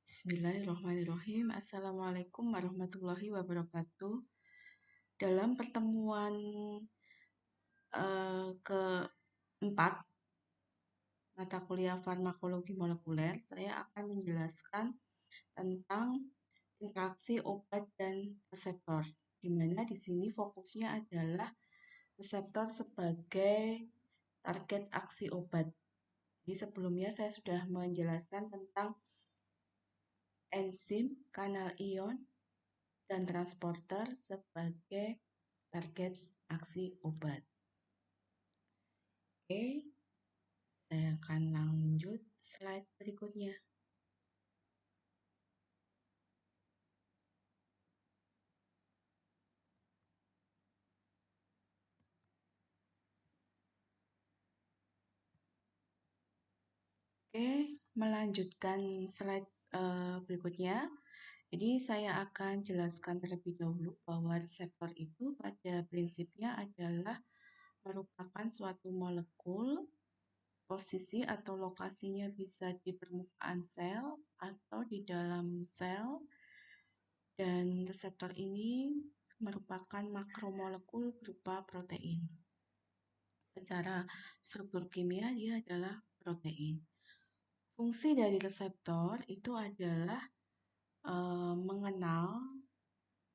Bismillahirrahmanirrahim. Assalamualaikum warahmatullahi wabarakatuh. Dalam pertemuan keempat mata kuliah farmakologi molekuler, saya akan menjelaskan tentang interaksi obat dan reseptor, di mana di sini fokusnya adalah reseptor sebagai target aksi obat. Jadi sebelumnya saya sudah menjelaskan tentang enzim, kanal ion, dan transporter sebagai target aksi obat. Oke, saya akan lanjut slide berikutnya. Oke, melanjutkan slide berikutnya. Jadi saya akan jelaskan terlebih dahulu bahwa reseptor itu pada prinsipnya adalah merupakan suatu molekul. Posisi atau lokasinya bisa di permukaan sel atau di dalam sel. Dan reseptor ini merupakan makromolekul berupa protein. Secara struktur kimia dia adalah protein. Fungsi dari reseptor itu adalah mengenal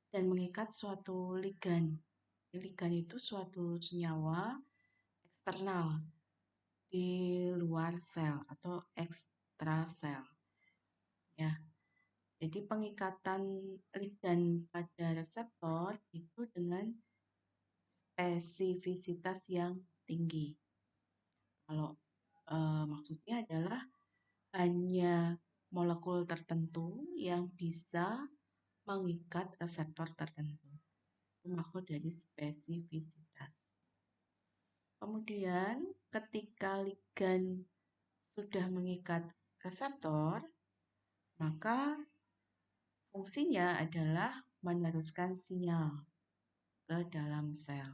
dan mengikat suatu ligan. Ligan itu suatu senyawa eksternal di luar sel atau ekstrasel. Ya. Jadi pengikatan ligan pada reseptor itu dengan spesifisitas yang tinggi. Kalau maksudnya adalah hanya molekul tertentu yang bisa mengikat reseptor tertentu. Itu maksud dari spesifisitas. Kemudian ketika ligan sudah mengikat reseptor, maka fungsinya adalah meneruskan sinyal ke dalam sel.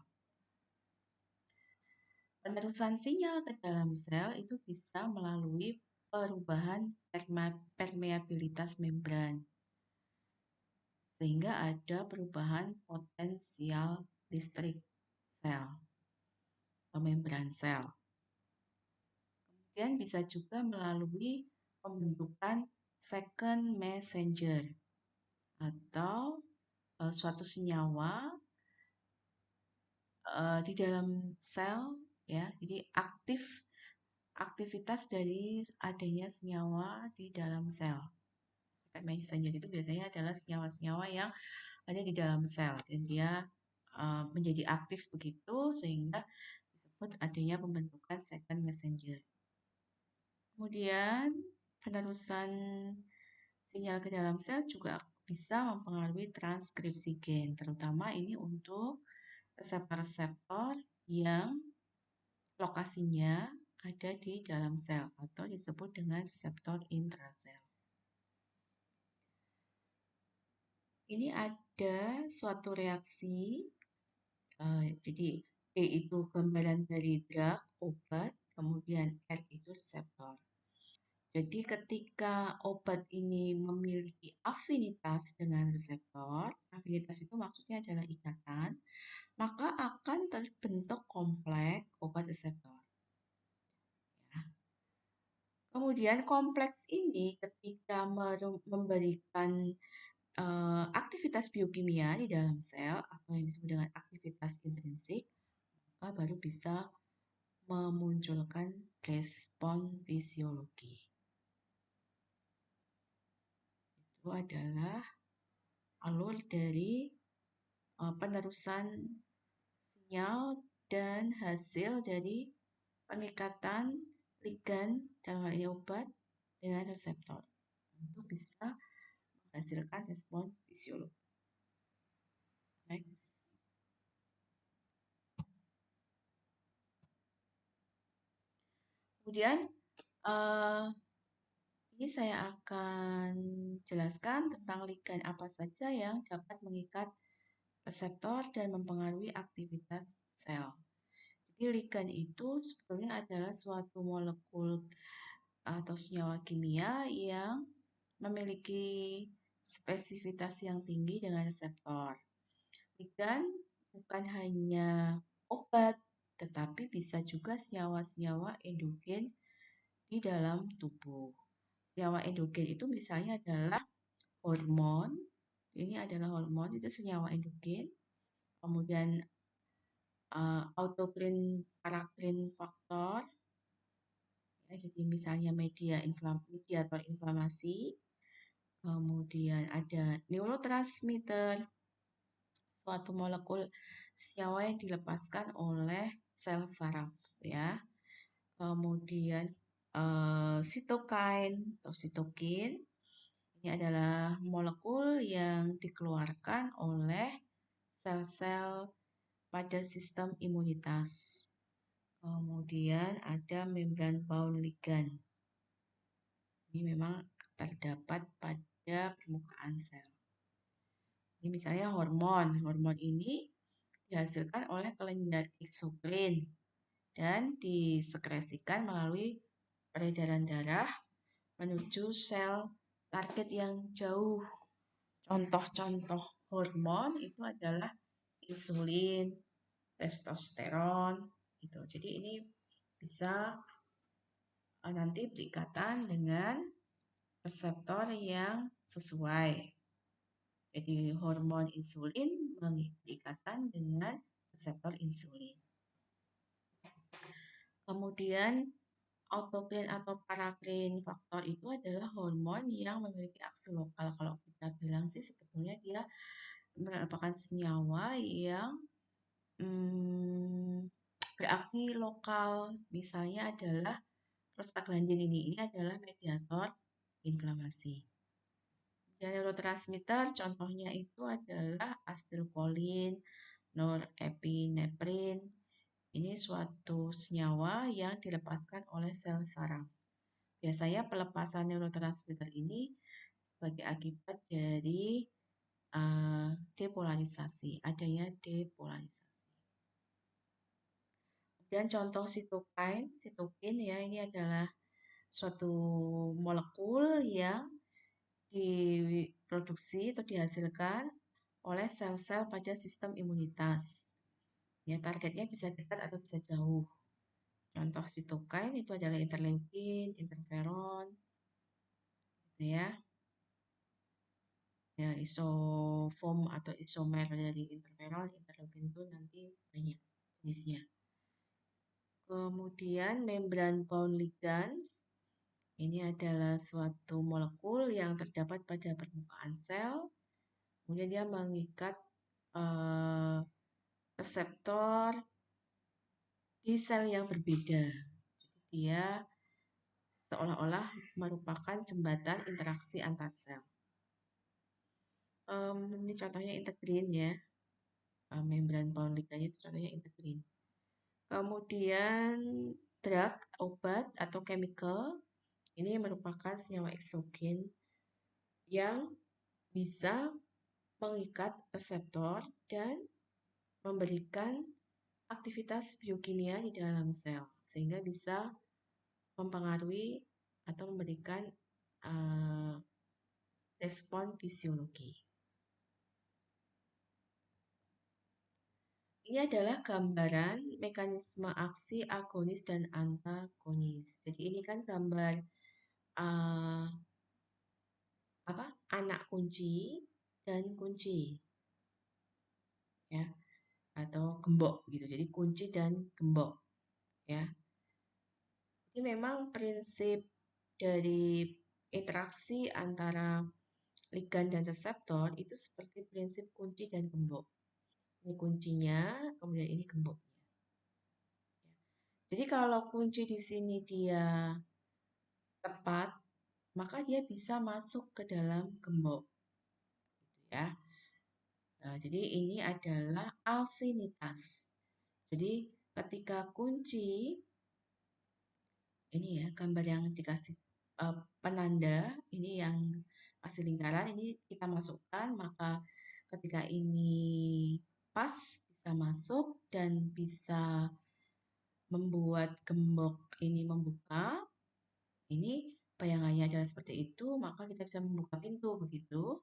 Penerusan sinyal ke dalam sel itu bisa melalui perubahan permeabilitas membran, sehingga ada perubahan potensial listrik sel atau membran sel. Kemudian bisa juga melalui pembentukan second messenger atau suatu senyawa di dalam sel, ya. Jadi aktivitas dari adanya senyawa di dalam sel. Second messenger itu biasanya adalah senyawa-senyawa yang ada di dalam sel dan dia menjadi aktif begitu sehingga disebut adanya pembentukan second messenger. Kemudian penerusan sinyal ke dalam sel juga bisa mempengaruhi transkripsi gen, terutama ini untuk reseptor-reseptor yang lokasinya ada di dalam sel atau disebut dengan reseptor intrasel. Ini ada suatu reaksi, jadi D itu gambaran dari drug, obat, kemudian R itu reseptor. Jadi ketika obat ini memiliki afinitas dengan reseptor, afinitas itu maksudnya adalah ikatan, maka akan terbentuk kompleks obat reseptor. Ya. Kemudian kompleks ini ketika memberikan aktivitas biokimia di dalam sel atau yang disebut dengan aktivitas intrinsik, maka baru bisa memunculkan respon fisiologi. Itu adalah alur dari penerusan sinyal dan hasil dari pengikatan ligan dalam hal ini obat dengan reseptor untuk bisa menghasilkan respon fisiologi. Next. Kemudian ini saya akan jelaskan tentang ligan apa saja yang dapat mengikat reseptor dan mempengaruhi aktivitas sel. Jadi ligan itu sebetulnya adalah suatu molekul atau senyawa kimia yang memiliki spesifitas yang tinggi dengan reseptor. Ligand bukan hanya obat, tetapi bisa juga senyawa-senyawa endogen di dalam tubuh. Senyawa endogen itu misalnya adalah hormon. Ini adalah hormon, itu senyawa endogen. Kemudian autokrin parakrin faktor, ya, jadi misalnya mediator inflamasi. Kemudian ada neurotransmitter, suatu molekul senyawa yang dilepaskan oleh sel saraf, ya. Kemudian sitokain atau sitokin, ini adalah molekul yang dikeluarkan oleh sel-sel pada sistem imunitas. Kemudian ada membran bound ligand. Ini memang terdapat pada permukaan sel. Ini misalnya hormon. Hormon ini dihasilkan oleh kelenjar eksokrin dan disekresikan melalui peredaran darah menuju sel target yang jauh. Contoh-contoh hormon itu adalah insulin, testosteron, gitu. Jadi ini bisa nanti berikatan dengan reseptor yang sesuai. Jadi hormon insulin berikatan dengan reseptor insulin. Kemudian autokrin atau parakrin faktor itu adalah hormon yang memiliki aksi lokal. Kalau kita bilang sih sebetulnya dia merupakan senyawa yang bereaksi lokal. Misalnya adalah prostaglandin ini adalah mediator inflamasi. Dan neurotransmitter contohnya itu adalah asetilkolin, norepinefrin. Ini suatu senyawa yang dilepaskan oleh sel saraf. Biasanya pelepasan neurotransmitter ini sebagai akibat dari depolarisasi, adanya depolarisasi. Dan contoh sitokin ya, ini adalah suatu molekul yang diproduksi atau dihasilkan oleh sel-sel pada sistem imunitas. Ya, targetnya bisa dekat atau bisa jauh. Contoh sitokin itu adalah interleukin, interferon, gitu ya. Ya, isoform atau isomer dari interferon, interleukin itu nanti banyak jenisnya. Kemudian membran bound ligands, ini adalah suatu molekul yang terdapat pada permukaan sel. Kemudian dia mengikat reseptor di sel yang berbeda. Jadi dia seolah-olah merupakan jembatan interaksi antar sel. Ini contohnya integrin ya. Membran bound ligandnya itu contohnya integrin. Kemudian drug, obat atau chemical, ini merupakan senyawa eksogen yang bisa mengikat reseptor dan memberikan aktivitas biokimia di dalam sel, sehingga bisa mempengaruhi atau memberikan respon fisiologi. Ini adalah gambaran mekanisme aksi agonis dan antagonis. Jadi ini kan gambar anak kunci dan kunci, ya, atau gembok gitu. Jadi kunci dan gembok, ya. Ini memang prinsip dari interaksi antara ligand dan reseptor itu seperti prinsip kunci dan gembok. Ini kuncinya, kemudian ini gemboknya. Jadi kalau kunci di sini dia tepat, maka dia bisa masuk ke dalam gembok, ya. Nah, jadi ini adalah afinitas. Jadi ketika kunci, ini ya gambar yang dikasih penanda, ini yang kasih lingkaran, ini kita masukkan, maka ketika ini pas bisa masuk dan bisa membuat gembok ini membuka, ini bayangannya adalah seperti itu, maka kita bisa membuka pintu begitu.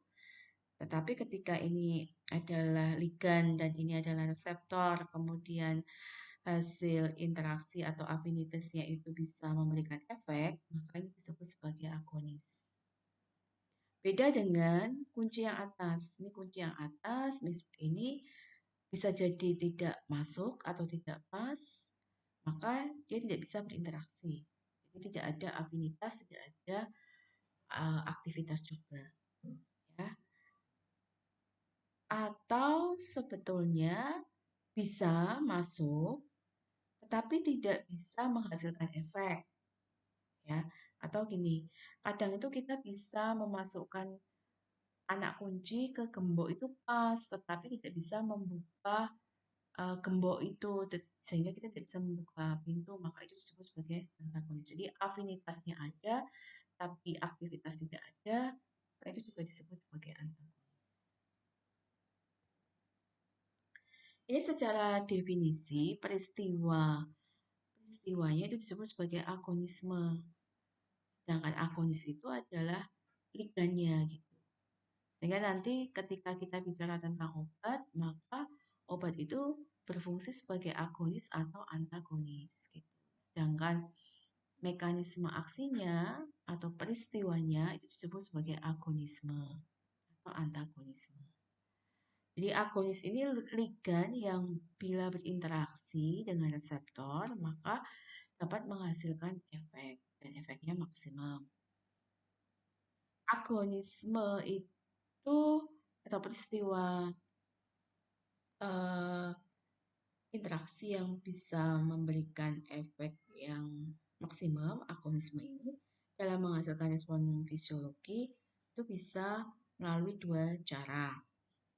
Tetapi ketika ini adalah ligan dan ini adalah reseptor, kemudian hasil interaksi atau afinitasnya itu bisa memberikan efek, maka ini disebut sebagai agonis. Beda dengan kunci yang atas. Ini kunci yang atas, ini bisa jadi tidak masuk atau tidak pas, maka dia tidak bisa berinteraksi. Jadi tidak ada afinitas, tidak ada aktivitas juga. Ya. Atau sebetulnya bisa masuk, tetapi tidak bisa menghasilkan efek. Ya. Atau gini, kadang itu kita bisa memasukkan anak kunci ke gembok itu pas, tetapi tidak bisa membuka gembok itu sehingga kita tidak bisa membuka pintu, maka itu disebut sebagai antagonis. Jadi afinitasnya ada, tapi aktivitas tidak ada, maka itu juga disebut sebagai antagonis. Ini secara definisi peristiwanya itu disebut sebagai agonisme. Sedangkan agonis itu adalah ligannya gitu. Sehingga nanti ketika kita bicara tentang obat, maka obat itu berfungsi sebagai agonis atau antagonis gitu. Sedangkan mekanisme aksinya atau peristiwanya itu disebut sebagai agonisme atau antagonisme. Jadi agonis ini ligan yang bila berinteraksi dengan reseptor maka dapat menghasilkan efek dan efeknya maksimum. Agonisme itu atau peristiwa interaksi yang bisa memberikan efek yang maksimum, agonisme ini dalam menghasilkan respon fisiologi itu bisa melalui dua cara.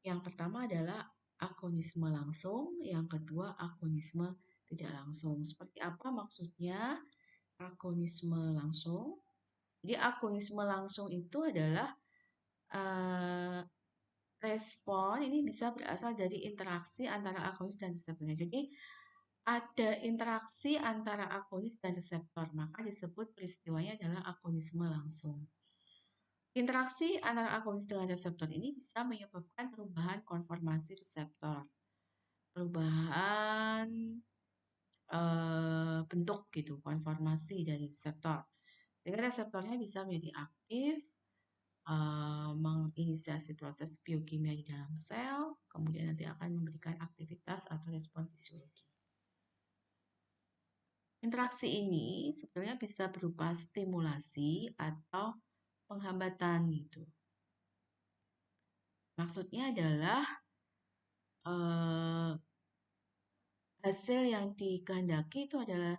Yang pertama adalah agonisme langsung, yang kedua agonisme tidak langsung. Seperti apa maksudnya agonisme langsung? Jadi agonisme langsung itu adalah respon ini bisa berasal dari interaksi antara agonis dan reseptornya. Jadi ada interaksi antara agonis dan reseptor, maka disebut peristiwanya adalah agonisme langsung. Interaksi antara agonis dengan reseptor ini bisa menyebabkan perubahan konformasi reseptor, perubahan bentuk gitu, konformasi dari reseptor. Sehingga reseptornya bisa menjadi aktif, menginisiasi proses biokimia di dalam sel, kemudian nanti akan memberikan aktivitas atau respon fisiologi. Interaksi ini sebetulnya bisa berupa stimulasi atau penghambatan gitu. Maksudnya adalah hasil yang dikehendaki itu adalah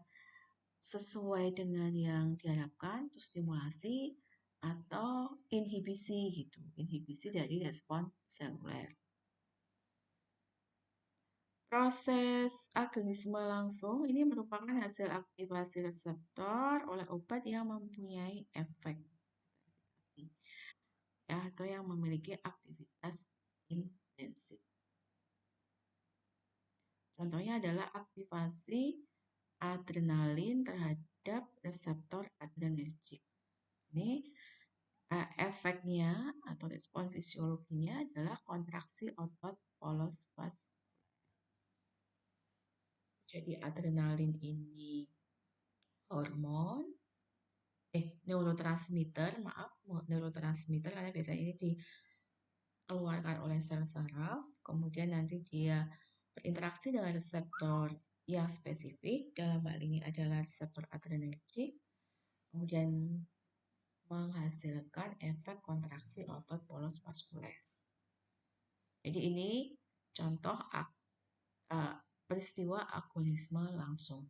sesuai dengan yang diharapkan, itu stimulasi atau inhibisi gitu, inhibisi dari respon seluler. Proses agonisme langsung ini merupakan hasil aktivasi reseptor oleh obat yang mempunyai efek ya, atau yang memiliki aktivitas intensif. Contohnya adalah aktivasi adrenalin terhadap reseptor adrenergik. Ini efeknya atau respon fisiologinya adalah kontraksi otot polos vas. Jadi adrenalin ini hormon, neurotransmitter, maaf, neurotransmitter karena biasanya ini dikeluarkan oleh sel saraf, kemudian nanti dia berinteraksi dengan reseptor yang spesifik, dalam hal ini adalah reseptor adrenergik, kemudian menghasilkan efek kontraksi otot polos vaskuler. Jadi ini contoh peristiwa agonisme langsung.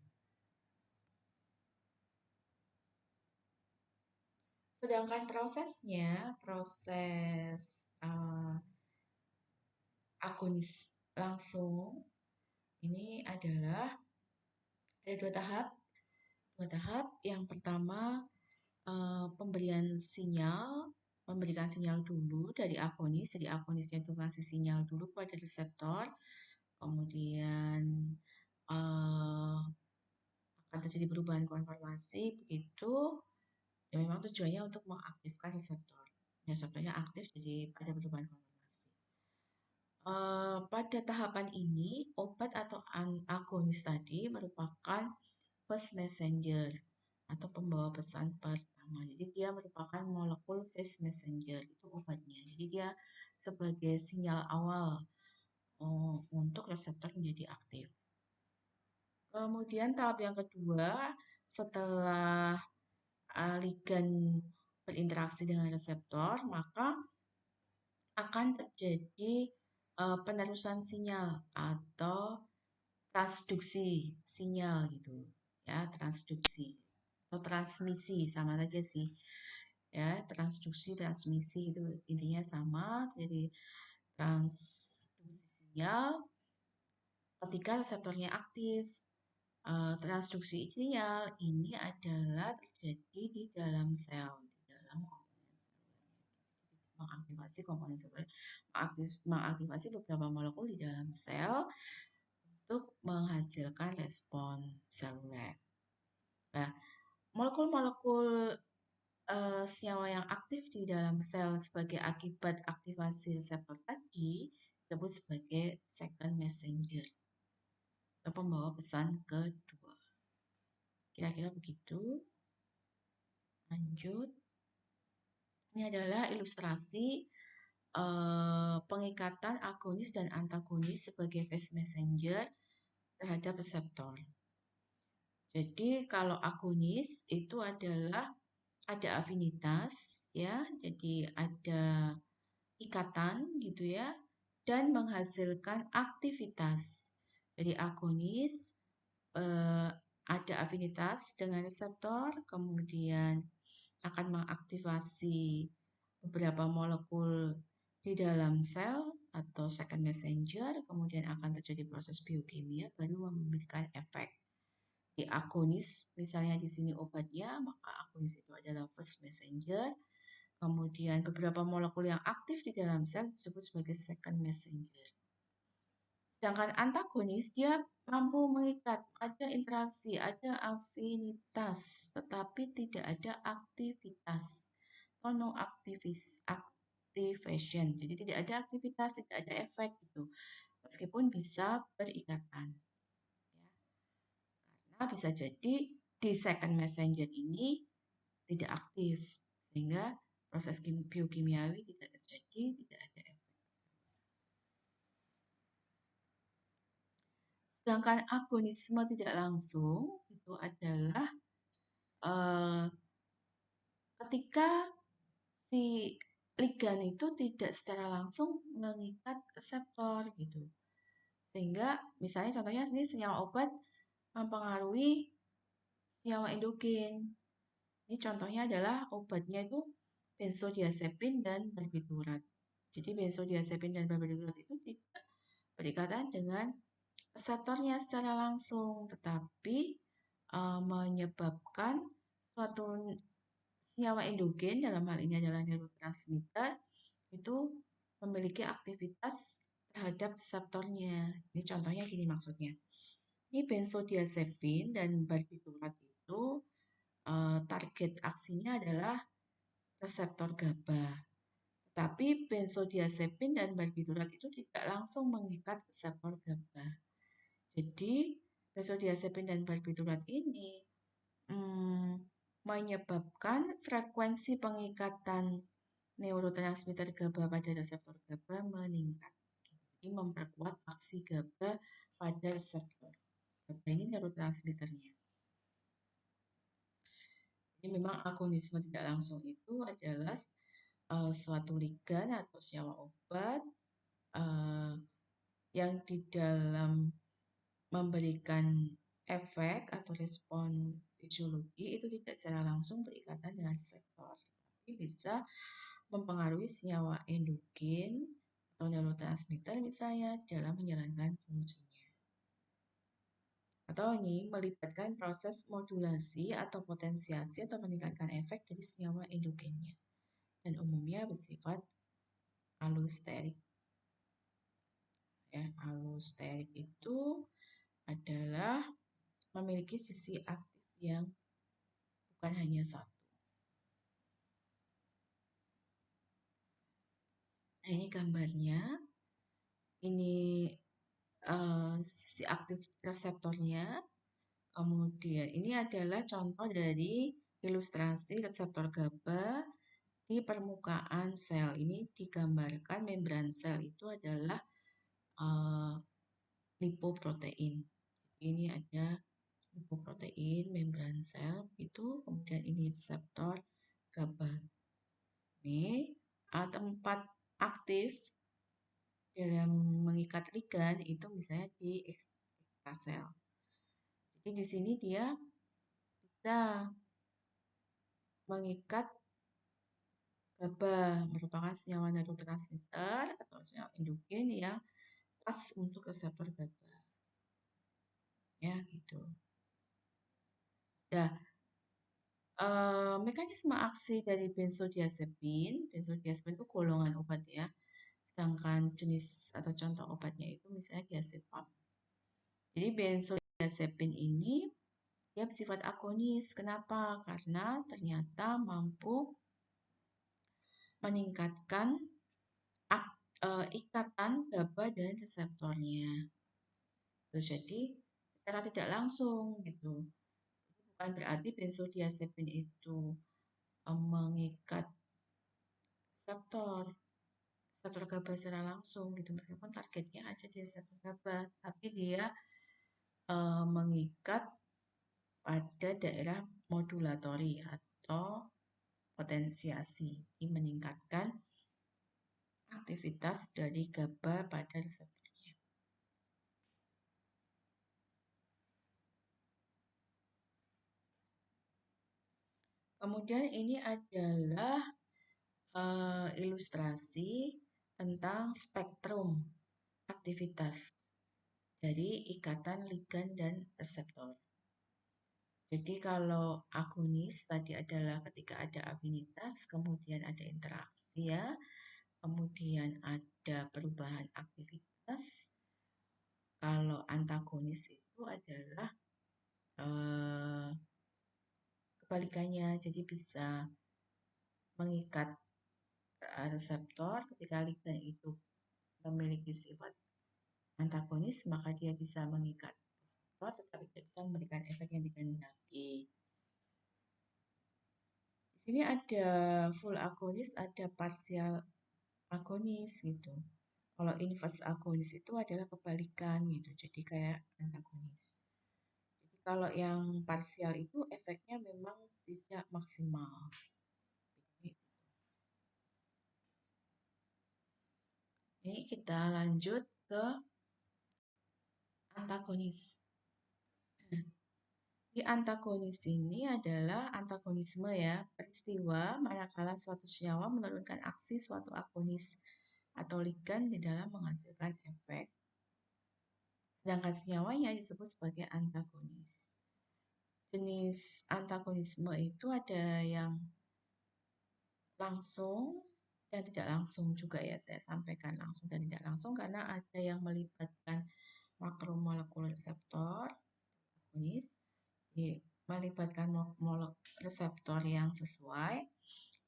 Sedangkan prosesnya, proses agonis langsung ini adalah ada dua tahap. Yang pertama pemberian sinyal, memberikan sinyal dulu dari agonis. Jadi agonisnya itu ngasih sinyal dulu kepada reseptor, kemudian akan terjadi perubahan konformasi begitu. Dan memang tujuannya untuk mengaktifkan reseptor. Reseptornya aktif jadi ada perubahan konformasi. Pada tahapan ini, obat atau agonis tadi merupakan first messenger atau pembawa pesan pertama. Jadi dia merupakan molekul first messenger, itu obatnya. Jadi dia sebagai sinyal awal untuk reseptor menjadi aktif. Kemudian tahap yang kedua, setelah ligan berinteraksi dengan reseptor, maka akan terjadi penerusan sinyal atau transduksi sinyal gitu ya, transduksi atau transmisi sama saja sih ya, transduksi transmisi itu intinya sama. Jadi transduksi sinyal ketika reseptornya aktif. Transduksi sinyal ini adalah terjadi di dalam sel, di dalam mengaktifasi komponen seluler, mengaktifasi beberapa molekul di dalam sel untuk menghasilkan respon seluler. Nah, molekul-molekul senyawa yang aktif di dalam sel sebagai akibat aktivasi reseptor tadi disebut sebagai second messenger atau pembawa pesan kedua. Kira-kira begitu. Lanjut. Ini adalah ilustrasi pengikatan agonis dan antagonis sebagai phase messenger terhadap reseptor. Jadi kalau agonis itu adalah ada afinitas ya, jadi ada ikatan gitu ya, dan menghasilkan aktivitas. Jadi agonis ada afinitas dengan reseptor, kemudian akan mengaktifasi beberapa molekul di dalam sel atau second messenger, kemudian akan terjadi proses biokimia baru memberikan efek. Di agonis, misalnya di sini obatnya, maka agonis itu adalah first messenger. Kemudian beberapa molekul yang aktif di dalam sel disebut sebagai second messenger. Sedangkan antagonis dia mampu mengikat, ada interaksi, ada afinitas, tetapi tidak ada aktivitas. No activation. Jadi tidak ada aktivitas, tidak ada efek gitu. Meskipun bisa berikatan. Ya. Karena bisa jadi di second messenger ini tidak aktif sehingga proses biokimiawi tidak terjadi, tidak ada efek. Sedangkan agonisme tidak langsung itu adalah ketika si ligan itu tidak secara langsung mengikat reseptor gitu. Sehingga misalnya contohnya ini senyawa obat mempengaruhi senyawa endogen. Ini contohnya adalah obatnya itu benzodiazepin dan barbiturat. Jadi benzodiazepin dan barbiturat itu tidak berikatan dengan reseptornya secara langsung, tetapi menyebabkan suatu senyawa endogen, dalam hal ini adalah neurotransmitter, itu memiliki aktivitas terhadap reseptornya. Ini contohnya gini maksudnya. Ini benzodiazepin dan barbiturat itu target aksinya adalah reseptor GABA. Tapi benzodiazepin dan barbiturat itu tidak langsung mengikat reseptor GABA. Jadi benzodiazepin dan barbiturat ini menyebabkan frekuensi pengikatan neurotransmitter GABA pada reseptor GABA meningkat. Ini memperkuat aksi GABA pada reseptor. GABA ini neurotransmitternya. Jadi memang agonisme tidak langsung itu adalah suatu ligan atau senyawa obat yang di dalam memberikan efek atau respon fisiologi itu tidak secara langsung berikatan dengan reseptor, tapi bisa mempengaruhi senyawa endogen atau neurotransmitter misalnya dalam menjalankan fungsinya. Atau ini melibatkan proses modulasi atau potensiasi atau meningkatkan efek dari senyawa endogennya. Dan umumnya bersifat allosterik. Ya, allosterik itu adalah memiliki sisi aktif yang bukan hanya satu. Nah, ini gambarnya. Ini sisi aktif reseptornya. Kemudian ini adalah contoh dari ilustrasi reseptor GABA di permukaan sel. Ini digambarkan membran sel itu adalah lipoprotein. Ini ada lipoprotein membran sel itu, kemudian ini reseptor GABA. Ini tempat aktif dalam mengikat ligan itu misalnya di ekstrasel. Jadi di sini dia bisa mengikat GABA, merupakan senyawa neurotransmitter atau senyawa endogen yang pas untuk reseptor GABA. Ya, gitu. Nah, mekanisme aksi dari benzodiazepin itu golongan obat ya. Sedangkan jenis atau contoh obatnya itu misalnya diazepam. Jadi benzodiazepin ini dia bersifat agonis. Kenapa? Karena ternyata mampu meningkatkan ikatan GABA dan reseptornya. Jadi secara tidak langsung gitu. Bukan berarti benzodiazepin itu mengikat reseptor GABA secara langsung gitu, meskipun targetnya ada di reseptor GABA, tapi dia mengikat pada daerah modulatori atau potensiasi, ini meningkatkan aktivitas dari GABA pada reseptornya. Kemudian ini adalah ilustrasi tentang spektrum aktivitas dari ikatan ligan dan reseptor. Jadi kalau agonis tadi adalah ketika ada afinitas, kemudian ada interaksi ya, kemudian ada perubahan aktivitas. Kalau antagonis itu adalah kebalikannya, jadi bisa mengikat reseptor ketika ligan itu memiliki sifat antagonis, maka dia bisa mengikat reseptor tetapi tidak bisa memberikan efek yang dikehendaki. Di sini ada full agonis, ada partial agonis gitu. Kalau inverse agonis itu adalah kebalikan gitu, jadi kayak antagonis. Jadi kalau yang parsial itu efeknya memang tidak maksimal. Ini kita lanjut ke antagonis. Di antagonis ini adalah antagonisme ya, peristiwa manakala suatu senyawa menurunkan aksi suatu agonis atau ligan di dalam menghasilkan efek. Sedangkan senyawanya disebut sebagai antagonis. Jenis antagonisme itu ada yang langsung dan tidak langsung juga ya, saya sampaikan langsung dan tidak langsung karena ada yang melibatkan makromolekul reseptor agonis, melibatkan reseptor yang sesuai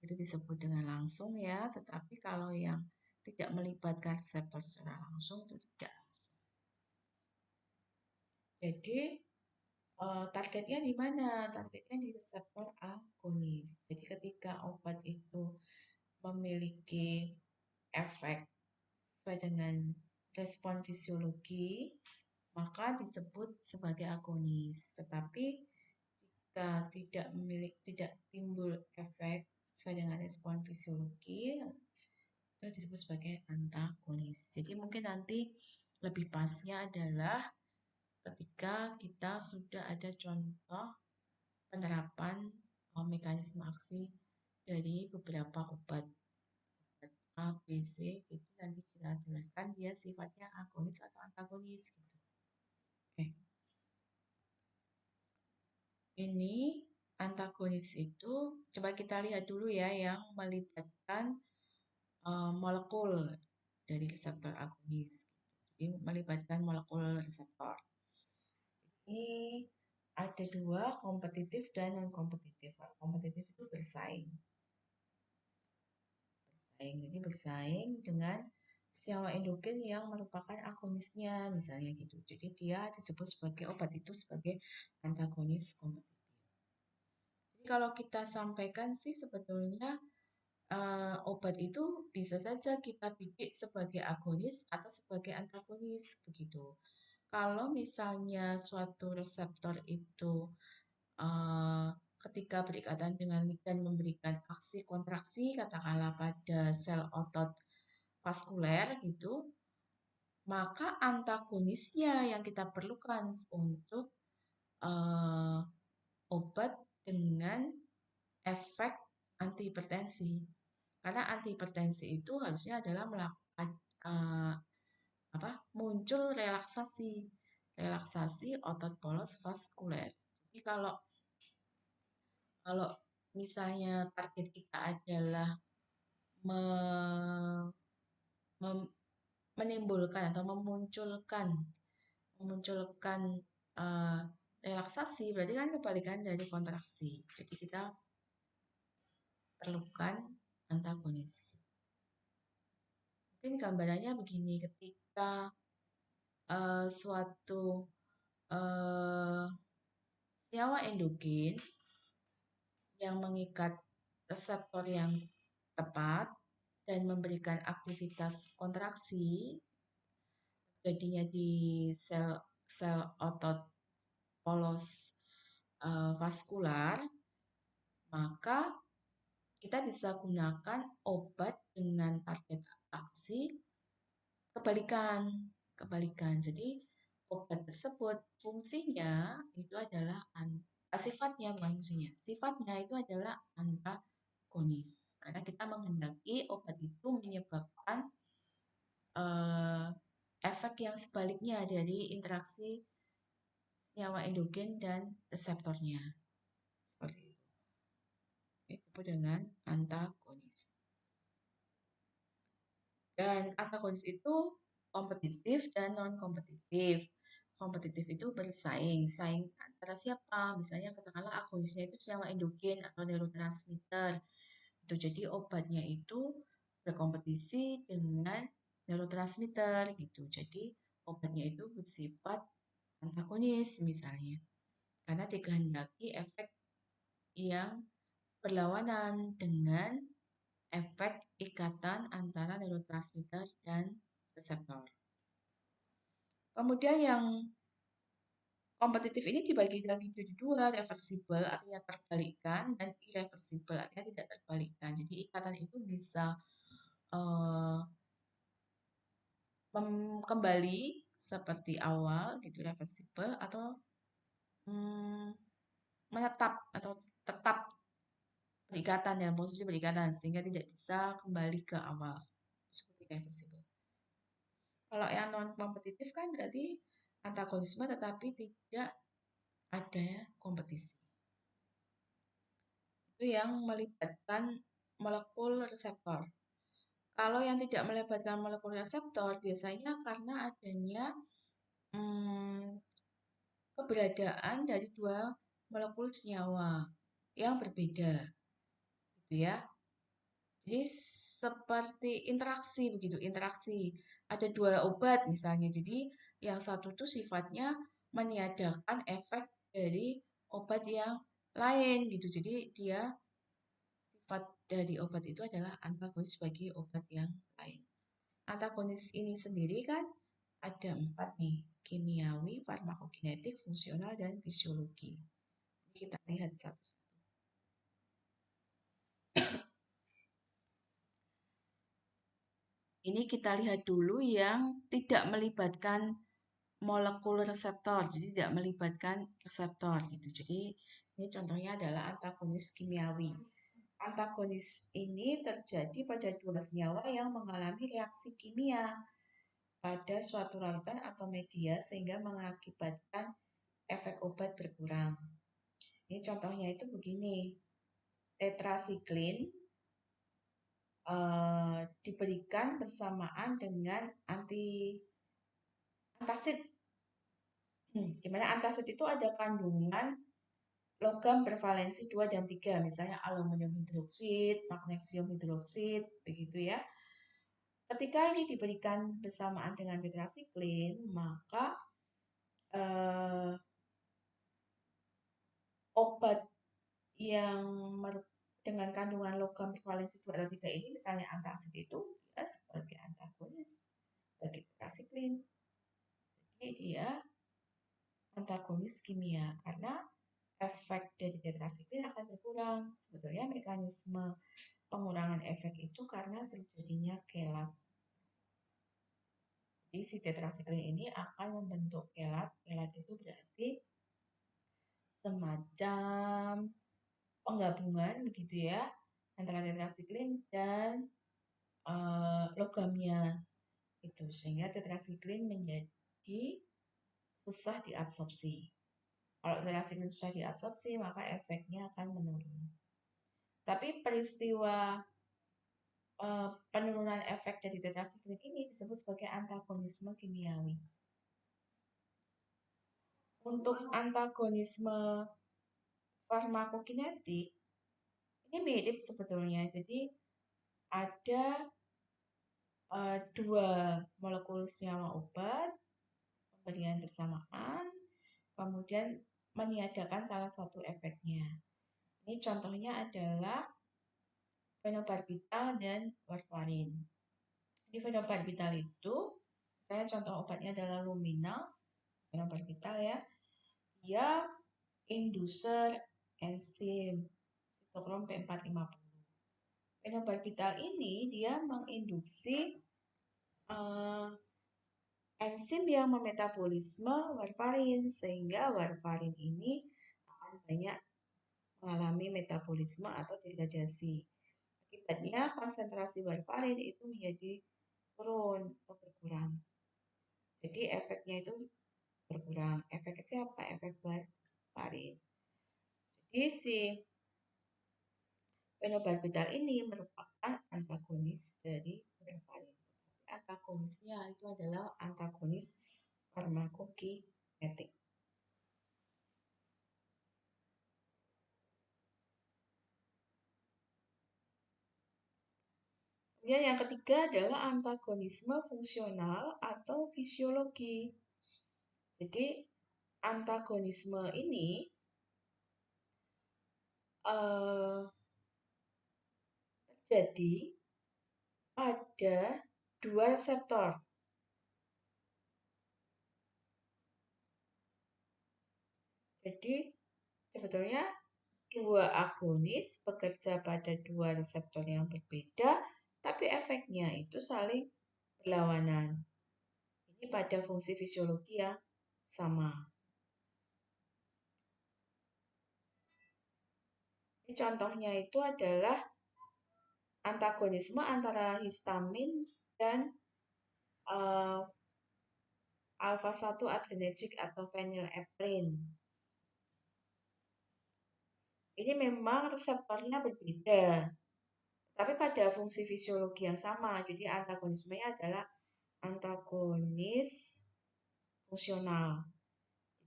itu disebut dengan langsung ya, tetapi kalau yang tidak melibatkan reseptor secara langsung itu tidak. Jadi targetnya di mana? Targetnya di reseptor agonis. Jadi ketika obat itu memiliki efek sesuai dengan respon fisiologi, maka disebut sebagai agonis. Tetapi jika tidak timbul efek sesuai dengan respon fisiologi, itu disebut sebagai antagonis. Jadi mungkin nanti lebih pasnya adalah ketika kita sudah ada contoh penerapan mekanisme aksi dari beberapa obat A, B, C, itu nanti kita jelaskan dia sifatnya agonis atau antagonis gitu. Oke. Ini antagonis itu coba kita lihat dulu ya yang melibatkan molekul dari reseptor agonis. Jadi melibatkan molekul reseptor. Ini ada dua, kompetitif dan non-kompetitif. Kompetitif itu bersaing. Jadi bersaing dengan senyawa endogen yang merupakan agonisnya, misalnya gitu. Jadi dia disebut sebagai obat itu sebagai antagonis kompetitif. Jadi kalau kita sampaikan sih sebetulnya obat itu bisa saja kita bikin sebagai agonis atau sebagai antagonis begitu. Kalau misalnya suatu reseptor itu eh, ketika berikatan dengan ligan memberikan aksi kontraksi, katakanlah pada sel otot vaskuler gitu, maka antagonisnya yang kita perlukan untuk eh, obat dengan efek antihipertensi. Karena antihipertensi itu harusnya adalah melakukan eh, muncul relaksasi otot polos vaskuler. Jadi kalau kalau misalnya target kita adalah me- mem- menimbulkan atau memunculkan eh, relaksasi, berarti kan kebalikan dari kontraksi. Jadi kita perlukan antagonis. Mungkin gambarannya begini, ketika suatu eh, senyawa endogen yang mengikat reseptor yang tepat dan memberikan aktivitas kontraksi jadinya di sel otot polos vaskular, maka kita bisa gunakan obat dengan target aksi kebalikan. Jadi obat tersebut fungsinya itu adalah sifatnya bukan fungsinya. Sifatnya itu adalah antagonis. Karena kita menghendaki obat itu menyebabkan eh, efek yang sebaliknya dari interaksi senyawa endogen dan reseptornya. Seperti itu. Disebut dengan antagonis. Dan antagonis itu kompetitif dan non-kompetitif. Kompetitif itu bersaing, saing antara siapa? Misalnya katakanlah agonisnya itu senyawa endogen atau neurotransmitter. Itu jadi obatnya itu berkompetisi dengan neurotransmitter gitu. Jadi obatnya itu bersifat antagonis misalnya. Karena dikehendaki efek yang berlawanan dengan efek ikatan antara neurotransmitter dan reseptor. Kemudian yang kompetitif ini dibagi lagi jadi dua, reversible artinya terbalikkan dan irreversible artinya tidak terbalikkan. Jadi ikatan itu bisa uh, kembali seperti awal gitu reversible atau menetap atau tetap berikatan dan posisi berikatan sehingga tidak bisa kembali ke awal seperti reversible. Kalau yang non kompetitif kan berarti antagonisme tetapi tidak ada kompetisi. Itu yang melibatkan molekul reseptor. Kalau yang tidak melibatkan molekul reseptor biasanya karena adanya keberadaan dari dua molekul senyawa yang berbeda, gitu ya. Jadi seperti interaksi begitu, interaksi. Ada dua obat misalnya. Jadi yang satu tuh sifatnya meniadakan efek dari obat yang lain gitu. Jadi dia sifat dari obat itu adalah antagonis bagi obat yang lain. Antagonis ini sendiri kan ada 4 nih, kimiawi, farmakokinetik, fungsional, dan fisiologi. Kita lihat satu-satu. Ini kita lihat dulu yang tidak melibatkan molekul reseptor, jadi tidak melibatkan reseptor gitu. Jadi ini contohnya adalah antagonis kimiawi. Antagonis ini terjadi pada dua senyawa yang mengalami reaksi kimia pada suatu larutan atau media sehingga mengakibatkan efek obat berkurang. Ini contohnya itu begini. Tetrasiklin diberikan bersamaan dengan antacid. Di mana antacid itu ada kandungan logam bervalensi 2 dan 3, misalnya aluminium hidroksid, magnesium hidroksid, begitu ya. Ketika ini diberikan bersamaan dengan tetrasiklin, maka obat yang dengan kandungan logam bervalensi 2 atau 3 ini, misalnya antacid itu, dia sebagai antagonis bagi tetrasiklin. Jadi dia antagonis kimia, karena efek dari tetrasiklin akan berkurang. Sebetulnya mekanisme pengurangan efek itu karena terjadinya kelat. Jadi si tetrasiklin ini akan membentuk kelat. Kelat itu berarti semacam penggabungan begitu ya antara tetrasiklin dan logamnya itu, sehingga tetrasiklin menjadi susah diabsorpsi. Kalau tetrasiklin susah diabsorpsi, maka efeknya akan menurun. Tapi peristiwa penurunan efek dari tetrasiklin ini disebut sebagai antagonisme kimiawi. Untuk antagonisme farmakokinetik, ini mirip sebetulnya. Jadi ada dua molekul senyawa obat, pemberian bersamaan, kemudian meniadakan salah satu efeknya. Ini contohnya adalah fenobarbital dan warfarin. Di fenobarbital itu, saya contoh obatnya adalah luminal, fenobarbital ya. Dia inducer enzim sitokrom P450. Fenobarbital ini dia menginduksi enzim yang memetabolisme warfarin, sehingga warfarin ini akan banyak mengalami metabolisme atau degradasi. Akibatnya konsentrasi warfarin itu menjadi turun atau berkurang. Jadi efeknya itu berkurang. Efeknya siapa? Efek warfarin. Jadi si fenobarbital ini merupakan antagonis dari warfarin. Antagonisnya itu adalah antagonis farmakokinetik. Kemudian yang ketiga adalah antagonisme fungsional atau fisiologi. Jadi antagonisme ini terjadi pada dua reseptor. Jadi sebetulnya dua agonis bekerja pada dua reseptor yang berbeda, tapi efeknya itu saling berlawanan. Ini pada fungsi fisiologi yang sama. Ini contohnya itu adalah antagonisme antara histamin dan alfa-1 adrenergic atau phenylephrine. Ini memang reseptornya berbeda, tapi pada fungsi fisiologi yang sama. Jadi antagonismenya adalah antagonis fungsional.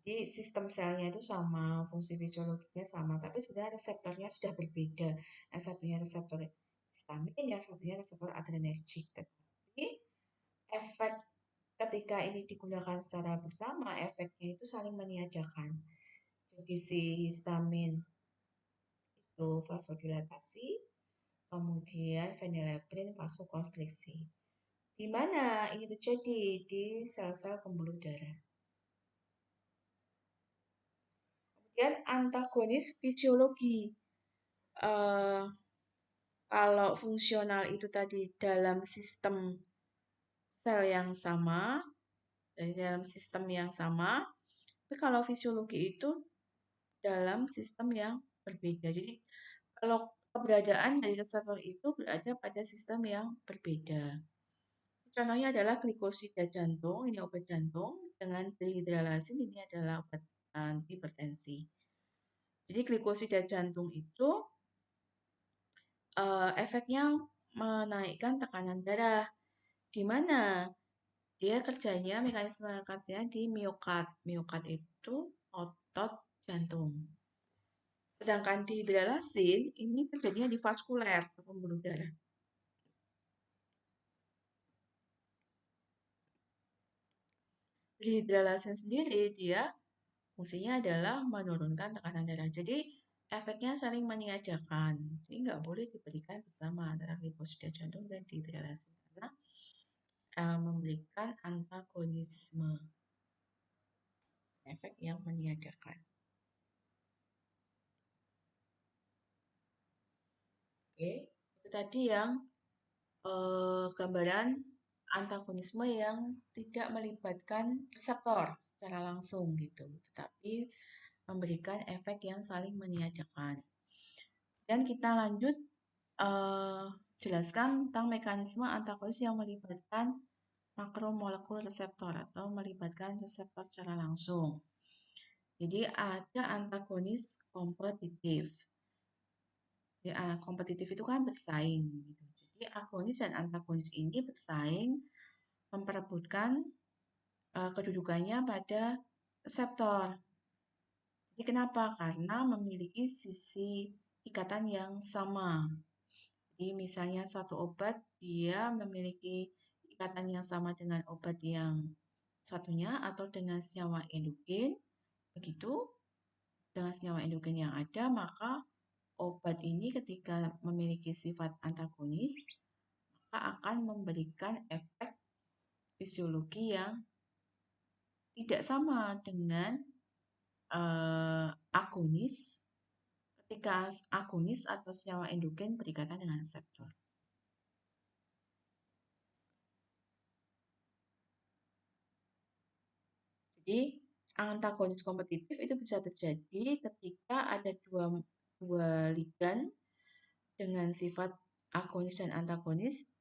Jadi sistem selnya itu sama, fungsi fisiologinya sama, tapi sebenarnya reseptornya sudah berbeda. Yang satunya reseptor histamin, yang satunya reseptor adrenergic. Tapi efek ketika ini digunakan secara bersama, efeknya itu saling meniadakan. Jadi si histamin itu vasodilatasi, kemudian phenylephrine vasokonstriksi. Di mana ini terjadi? Di sel-sel pembuluh darah. Kemudian antagonis fisiologi. Kalau fungsional itu tadi dalam sistem sel yang sama, dari dalam sistem yang sama, tapi kalau fisiologi itu dalam sistem yang berbeda. Jadi kalau keberadaan dari reseptor itu berada pada sistem yang berbeda. Contohnya adalah glikosida jantung, ini obat jantung, dengan dehidralasin, ini adalah obat antihipertensi. Jadi glikosida jantung itu efeknya menaikkan tekanan darah, di mana dia kerjanya, mekanisme kerjanya di miokard. Miokard itu otot jantung. Sedangkan di hidralasin ini terjadinya di vaskuler atau pembuluh darah. Di hidralasin sendiri dia fungsinya adalah menurunkan tekanan darah. Jadi efeknya saling meniadakan. Jadi nggak boleh diberikan bersama antara gliposida jantung dan dihidralasin karena memberikan antagonisme, efek yang meniadakan. Oke, itu tadi yang gambaran antagonisme yang tidak melibatkan reseptor secara langsung gitu, tetapi memberikan efek yang saling meniadakan. Dan kita lanjut jelaskan tentang mekanisme antagonis yang melibatkan makromolekul reseptor atau melibatkan reseptor secara langsung. Jadi ada antagonis kompetitif. Jadi, kompetitif itu kan bersaing gitu. Jadi agonis dan antagonis ini bersaing memperebutkan kedudukannya pada reseptor. Jadi kenapa? Karena memiliki sisi ikatan yang sama. Jadi misalnya satu obat dia memiliki ikatan yang sama dengan obat yang satunya atau dengan senyawa endogen. Begitu dengan senyawa endogen yang ada, maka obat ini ketika memiliki sifat antagonis, maka akan memberikan efek fisiologi yang tidak sama dengan agonis ketika agonis atau senyawa endogen berikatan dengan reseptor. Jadi antagonis kompetitif itu bisa terjadi ketika ada dua ligan dengan sifat agonis dan antagonis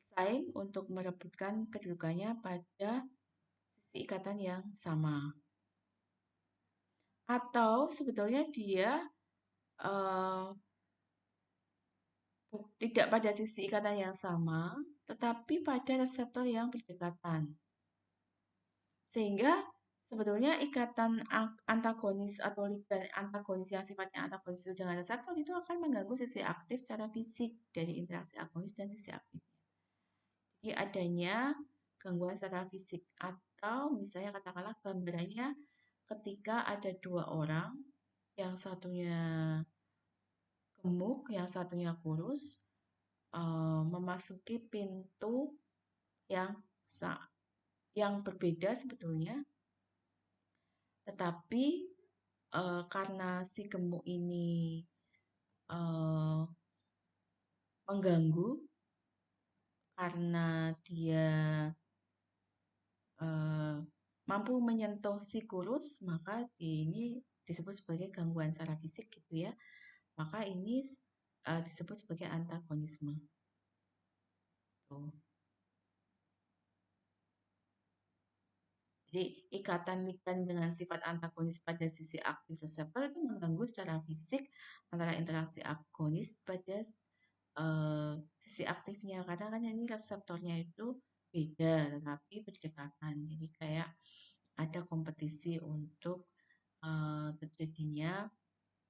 bersaing untuk merebutkan kedudukannya pada sisi ikatan yang sama. Atau sebetulnya dia tidak pada sisi ikatan yang sama, tetapi pada reseptor yang berdekatan. Sehingga sebetulnya ikatan antagonis atau ligan antagonis yang sifatnya antagonis dengan reseptor itu akan mengganggu sisi aktif secara fisik dari interaksi agonis dan sisi aktif. Jadi adanya gangguan secara fisik atau misalnya katakanlah gambarannya ketika ada dua orang, yang satunya gemuk, yang satunya kurus, memasuki pintu yang berbeda sebetulnya, tetapi karena si gemuk ini mengganggu karena dia mampu menyentuh si kurus, maka ini disebut sebagai gangguan secara fisik gitu ya. Maka ini disebut sebagai antagonisme. Tuh. Jadi ikatan ligan dengan sifat antagonis pada sisi aktif reseptor itu mengganggu secara fisik antara interaksi agonis pada sisi aktifnya. Karena kan ini reseptornya itu beda tetapi berdekatan. Jadi kayak ada kompetisi untuk terjadinya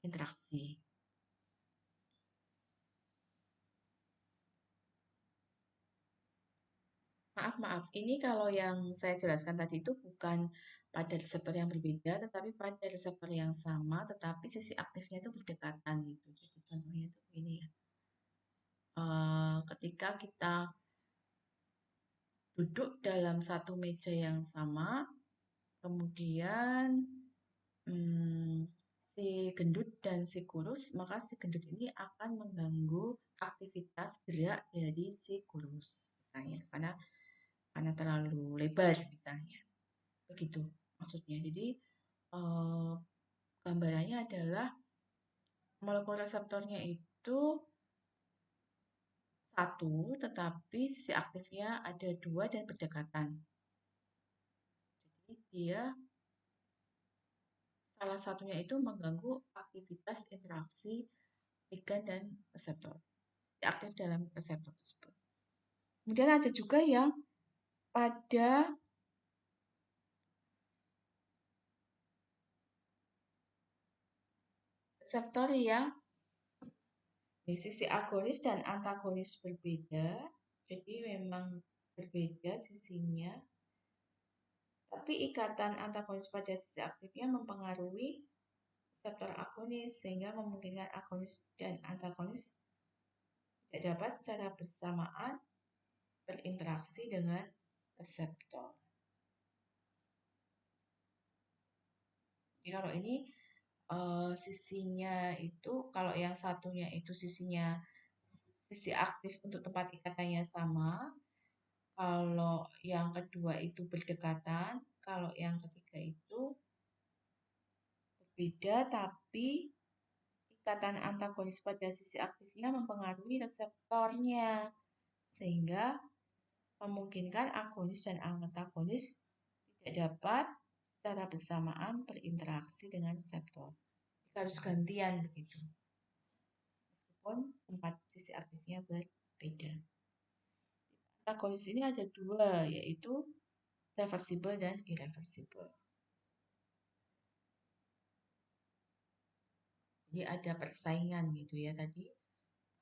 interaksi. Maaf. Ini kalau yang saya jelaskan tadi itu bukan pada reseptor yang berbeda, tetapi pada reseptor yang sama, tetapi sisi aktifnya itu berdekatan gitu. Jadi contohnya itu ini ya. Ketika kita duduk dalam satu meja yang sama, kemudian si gendut dan si kurus, maka si gendut ini akan mengganggu aktivitas gerak dari si kurus, misalnya, karena terlalu lebar misalnya. Begitu maksudnya. Jadi gambarannya adalah molekul reseptornya itu satu, tetapi sisi aktifnya ada dua dan berdekatan. Jadi dia salah satunya itu mengganggu aktivitas interaksi ligan dan reseptor. Sisi aktif dalam reseptor tersebut. Kemudian ada juga yang pada reseptor yang di sisi agonis dan antagonis berbeda, jadi memang berbeda sisinya, tapi ikatan antagonis pada sisi aktifnya mempengaruhi reseptor agonis sehingga memungkinkan agonis dan antagonis tidak dapat secara bersamaan berinteraksi dengan reseptor. Jadi kalau ini sisinya itu, kalau yang satunya itu sisi aktif untuk tempat ikatannya sama, kalau yang kedua itu berdekatan, kalau yang ketiga itu berbeda tapi ikatan antagonis pada sisi aktifnya mempengaruhi reseptornya sehingga memungkinkan agonis dan antagonis tidak dapat secara bersamaan berinteraksi dengan reseptor. Harus gantian begitu. Meskipun tempat sisi aktifnya berbeda. Antagonis ini ada dua, yaitu reversible dan irreversible. Jadi ada persaingan gitu ya tadi.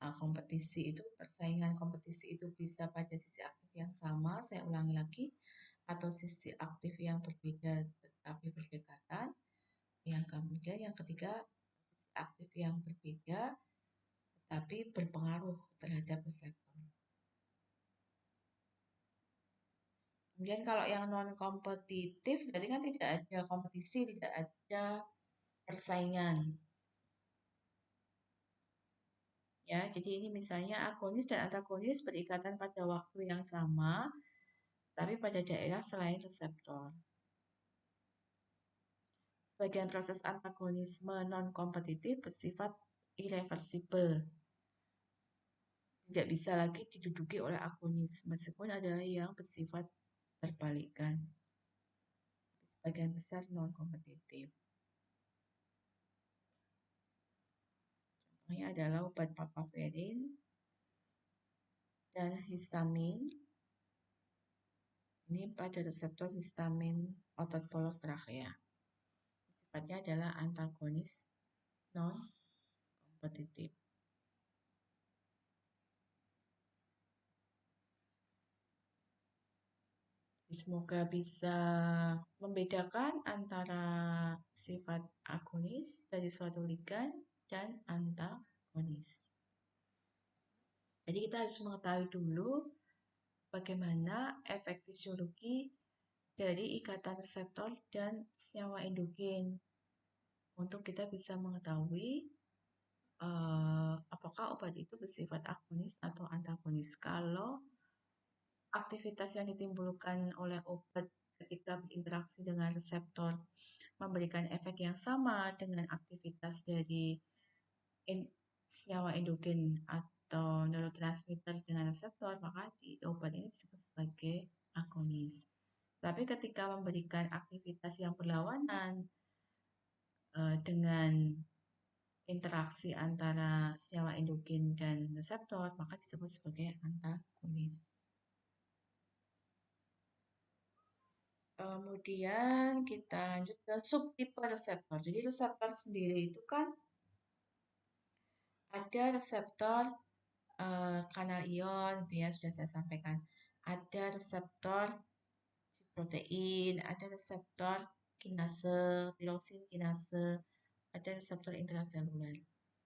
Kompetisi itu, persaingan kompetisi itu bisa pada sisi aktif yang sama, saya ulangi lagi, atau sisi aktif yang berbeda tetapi berdekatan. Yang kemudian yang ketiga, sisi aktif yang berbeda tetapi berpengaruh terhadap reseptor. Kemudian kalau yang non kompetitif berarti kan tidak ada kompetisi, tidak ada persaingan. Ya, jadi ini misalnya agonis dan antagonis berikatan pada waktu yang sama, tapi pada daerah selain reseptor. Sebagian proses antagonisme non-kompetitif bersifat irreversibel. Tidak bisa lagi diduduki oleh agonis, meskipun ada yang bersifat terbalikan. Sebagian besar non-kompetitif. Contohnya adalah obat papaverin dan histamin. Ini pada reseptor histamin otot polos trakea. Sifatnya adalah antagonis non-kompetitif. Semoga bisa membedakan antara sifat agonis dari suatu ligan dan antagonis. Jadi kita harus mengetahui dulu bagaimana efek fisiologi dari ikatan reseptor dan senyawa endogen untuk kita bisa mengetahui apakah obat itu bersifat agonis atau antagonis. Kalau aktivitas yang ditimbulkan oleh obat ketika berinteraksi dengan reseptor memberikan efek yang sama dengan aktivitas dari senyawa endogen atau neurotransmitter dengan reseptor, maka obat ini disebut sebagai agonis. Tapi ketika memberikan aktivitas yang berlawanan dengan interaksi antara senyawa endogen dan reseptor, maka disebut sebagai antagonis. Kemudian kita lanjut ke subtipe reseptor. Jadi reseptor sendiri itu kan ada reseptor kanal ion, itu ya sudah saya sampaikan. Ada reseptor protein, ada reseptor kinase, tiroksin kinase, ada reseptor intraseluler.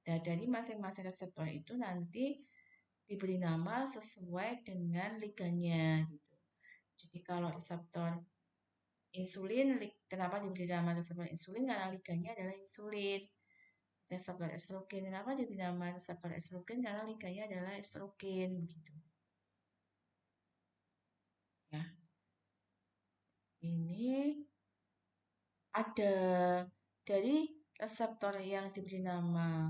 Dan dari masing-masing reseptor itu nanti diberi nama sesuai dengan ligannya gitu. Jadi kalau reseptor insulin, kenapa diberi nama reseptor insulin? Karena ligannya adalah insulin. Reseptor estrogen, kenapa diberi nama reseptor estrogen? Karena ligannya adalah estrogen begitu. Ya. Ini ada dari reseptor yang diberi nama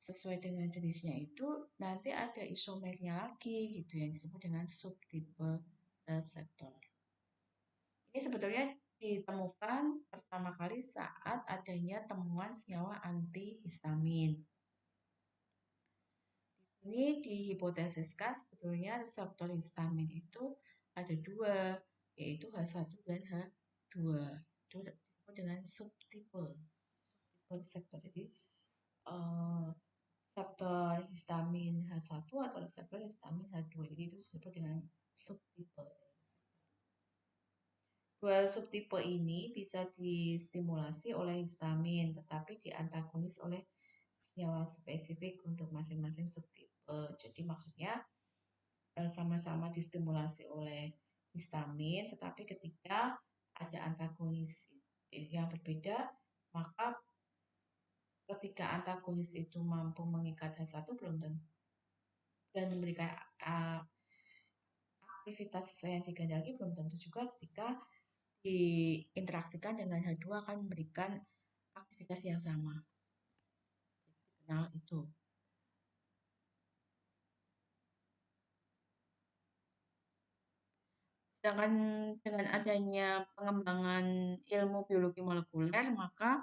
sesuai dengan jenisnya itu nanti ada isomernya lagi gitu yang disebut dengan subtipe reseptor. Ini sebetulnya ditemukan pertama kali saat adanya temuan senyawa antihistamin. Di sini dihipotesiskan sebetulnya reseptor histamin itu ada dua, yaitu H1 dan H2. Itu disebut dengan subtipe reseptor. Jadi reseptor histamin H1 atau reseptor histamin H2. Jadi itu disebut dengan subtipe. Dua subtipe ini bisa distimulasi oleh histamin, tetapi diantagonis oleh senyawa spesifik untuk masing-masing subtipe. Jadi maksudnya sama-sama distimulasi oleh histamin, tetapi ketika ada antagonis yang berbeda, maka ketika antagonis itu mampu mengikat H1 belum tentu dan memberikan aktivitas yang digandaki belum tentu juga ketika diinteraksikan dengan H2 akan memberikan aktivitas yang sama. Nah, itu. Sedangkan dengan adanya pengembangan ilmu biologi molekuler, maka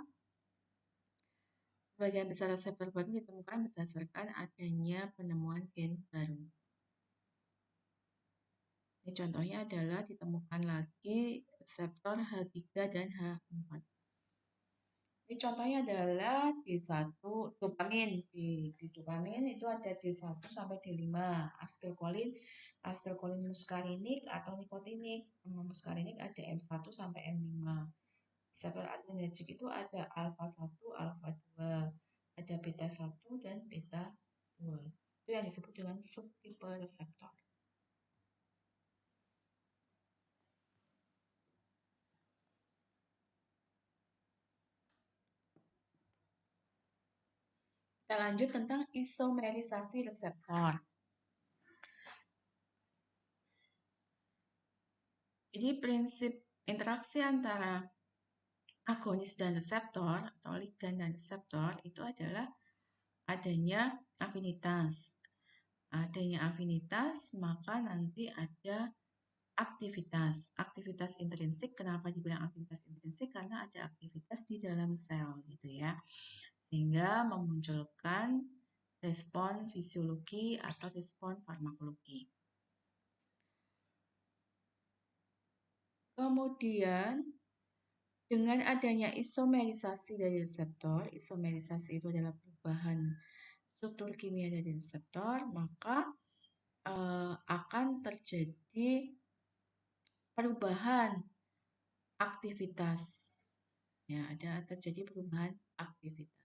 sebagian besar reseptor baru ditemukan berdasarkan adanya penemuan gen baru. Ini contohnya adalah ditemukan lagi reseptor H3 dan H4. Ini contohnya adalah D1 dopamin. Di dopamin itu ada D1 sampai D5. Acetylcholine muscarinik atau nikotinik. Muscarinik ada M1 sampai M5. Reseptor adrenergic itu ada alpha 1, alpha 2, ada beta 1 dan beta 2. Itu yang disebut dengan subtipe reseptor. Kita lanjut tentang isomerisasi reseptor. Jadi prinsip interaksi antara agonis dan reseptor atau ligan dan reseptor itu adalah adanya afinitas. Adanya afinitas, maka nanti ada aktivitas. Aktivitas intrinsik, kenapa dibilang aktivitas intrinsik? Karena ada aktivitas di dalam sel gitu ya. Sehingga memunculkan respon fisiologi atau respon farmakologi. Kemudian dengan adanya isomerisasi dari reseptor, isomerisasi itu adalah perubahan struktur kimia dari reseptor, maka akan terjadi perubahan aktivitas. Ya, ada terjadi perubahan aktivitas.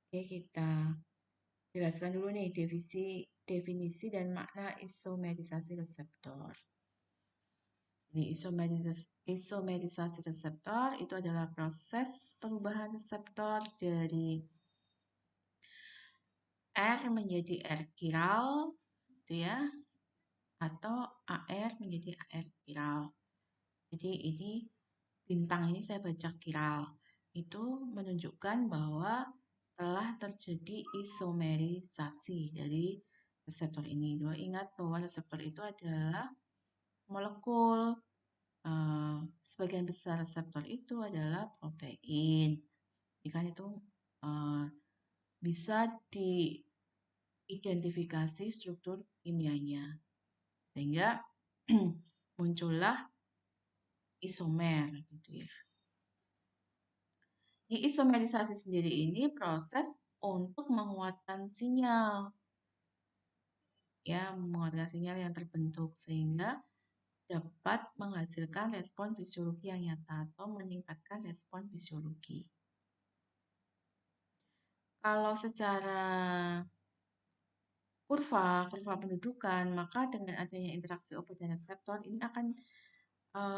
Oke, kita jelaskan dulu nih definisi dan makna isomerisasi reseptor. Ini isomerisasi reseptor itu adalah proses perubahan reseptor dari R menjadi R chiral, gitu ya, atau AR menjadi AR chiral. Jadi ini bintang ini saya baca chiral. Itu menunjukkan bahwa telah terjadi isomerisasi dari reseptor ini. Ingat bahwa reseptor itu adalah molekul. Sebagian besar reseptor itu adalah protein. Ikan itu bisa diidentifikasi struktur kimianya. Sehingga muncullah isomer gitu ya. Di isomerisasi sendiri ini proses untuk menguatkan sinyal. Ya, menguatkan sinyal yang terbentuk sehingga dapat menghasilkan respon fisiologi yang nyata atau meningkatkan respon fisiologi. Kalau secara kurva pendudukan, maka dengan adanya interaksi obat dan reseptor ini akan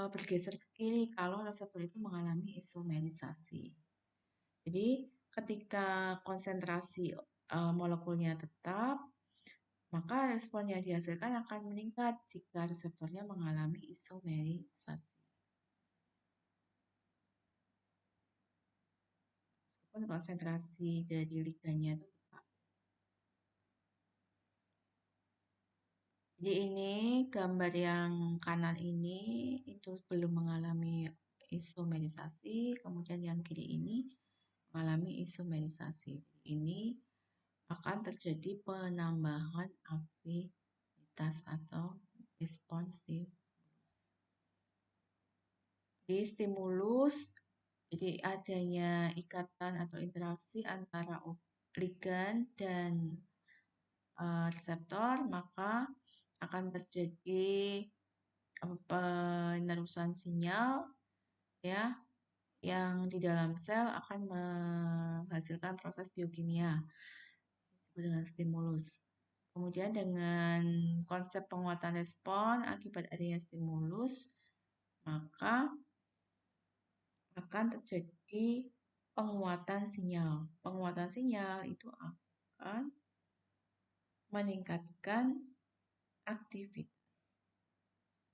bergeser ke kiri kalau reseptor itu mengalami isomerisasi. Jadi ketika konsentrasi molekulnya tetap, maka respon yang dihasilkan akan meningkat jika reseptornya mengalami isomerisasi. Meskipun konsentrasi dari ligannya itu tetap. Jadi ini gambar yang kanan ini itu belum mengalami isomerisasi, kemudian yang kiri ini mengalami isomerisasi. Ini akan terjadi penambahan afinitas atau respons stimulus. Jadi stimulus Jadi adanya ikatan atau interaksi antara ligand dan reseptor, maka akan terjadi penerusan sinyal ya yang di dalam sel akan menghasilkan proses biokimia disebut dengan stimulus. Kemudian dengan konsep penguatan respon akibat adanya stimulus, maka akan terjadi penguatan sinyal. Penguatan sinyal itu akan meningkatkan aktivitas.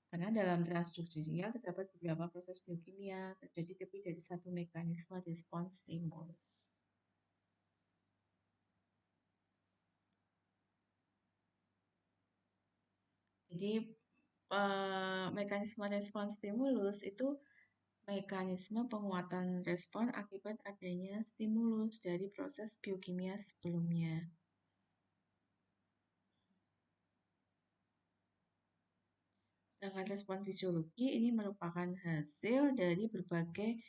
Karena dalam transduksi sinyal terdapat beberapa proses biokimia, terjadi lebih dari satu mekanisme respons stimulus. Jadi mekanisme respons stimulus itu mekanisme penguatan respon akibat adanya stimulus dari proses biokimia sebelumnya. Sedangkan respon fisiologi ini merupakan hasil dari berbagai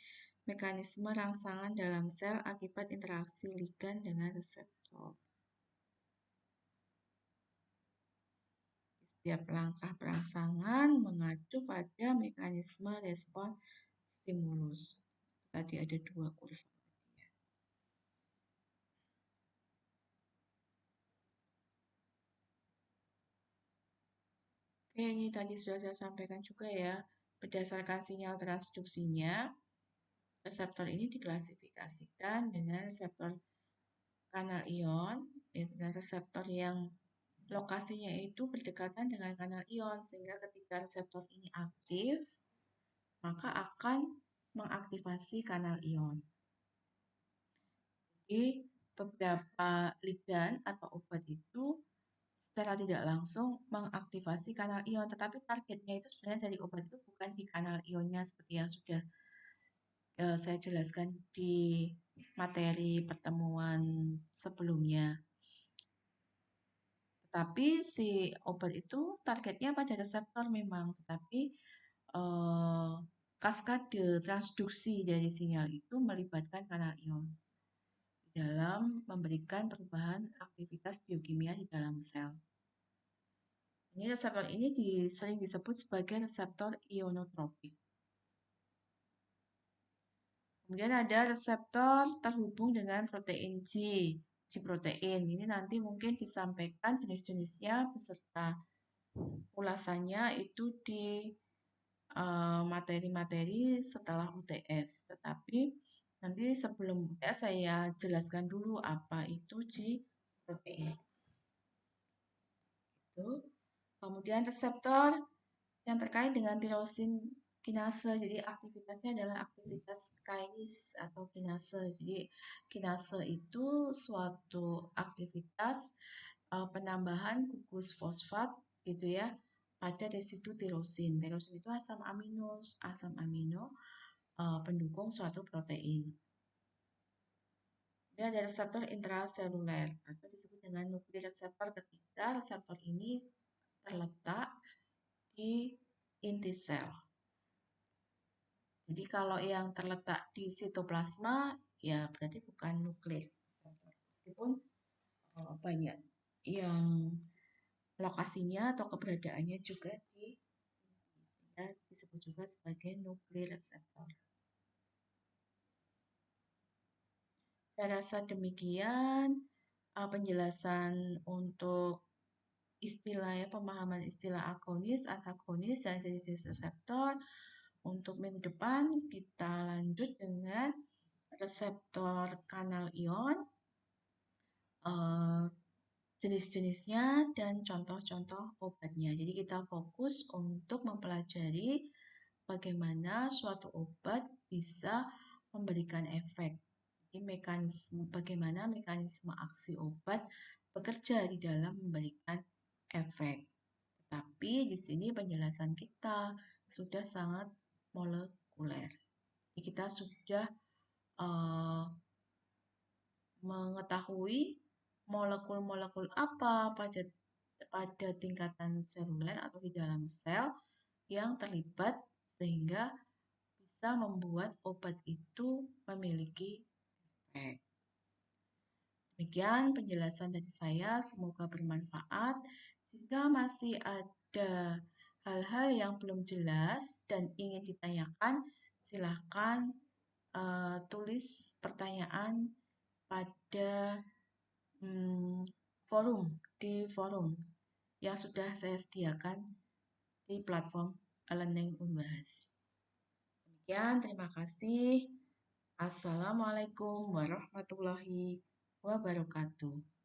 mekanisme rangsangan dalam sel akibat interaksi ligand dengan reseptor. Setiap langkah perangsangan mengacu pada mekanisme respon stimulus. Tadi ada dua kurva. Oke, ini tadi sudah saya sampaikan juga ya. Berdasarkan sinyal transduksinya, reseptor ini diklasifikasikan dengan reseptor kanal ion, dengan reseptor yang lokasinya itu berdekatan dengan kanal ion, sehingga ketika reseptor ini aktif, maka akan mengaktifasi kanal ion. Jadi, beberapa ligand atau obat itu secara tidak langsung mengaktifasi kanal ion, tetapi targetnya itu sebenarnya dari obat itu bukan di kanal ionnya seperti yang sudah saya jelaskan di materi pertemuan sebelumnya. Tetapi si obat itu targetnya pada reseptor memang, tetapi kaskade transduksi dari sinyal itu melibatkan kanal ion dalam memberikan perubahan aktivitas biokimia di dalam sel. Ini reseptor ini sering disebut sebagai reseptor ionotropik. Kemudian ada reseptor terhubung dengan protein G protein. Ini nanti mungkin disampaikan jenis-jenisnya beserta ulasannya itu di materi-materi setelah UTS. Tetapi nanti sebelum UTS saya jelaskan dulu apa itu G protein. Itu. Kemudian reseptor yang terkait dengan tirosin kinase. Jadi aktivitasnya adalah aktivitas kinase atau kinase. Jadi kinase itu suatu aktivitas penambahan gugus fosfat gitu ya pada residu tirosin. Tirosin itu asam amino pendukung suatu protein. Ini ada reseptor intraseluler atau disebut dengan nuklir reseptor ketika reseptor ini terletak di inti sel. Jadi kalau yang terletak di sitoplasma ya berarti bukan nuklir reseptor. Meskipun banyak yang lokasinya atau keberadaannya juga disebut juga sebagai nuklir reseptor. Saya rasa demikian penjelasan untuk istilahnya, pemahaman istilah agonis, antagonis, dan jenis-jenis reseptor. Untuk minggu depan kita lanjut dengan reseptor kanal ion, jenis-jenisnya, dan contoh-contoh obatnya. Jadi kita fokus untuk mempelajari bagaimana suatu obat bisa memberikan efek. Jadi bagaimana mekanisme aksi obat bekerja di dalam memberikan efek. Tetapi di sini penjelasan kita sudah sangat molekuler. Jadi kita sudah mengetahui molekul-molekul apa pada tingkatan seluler atau di dalam sel yang terlibat sehingga bisa membuat obat itu memiliki efek. Demikian penjelasan dari saya, semoga bermanfaat. Jika masih ada hal-hal yang belum jelas dan ingin ditanyakan, silahkan tulis pertanyaan pada forum di forum yang sudah saya sediakan di platform Learning Unbahas. Demikian, terima kasih. Assalamualaikum warahmatullahi wabarakatuh.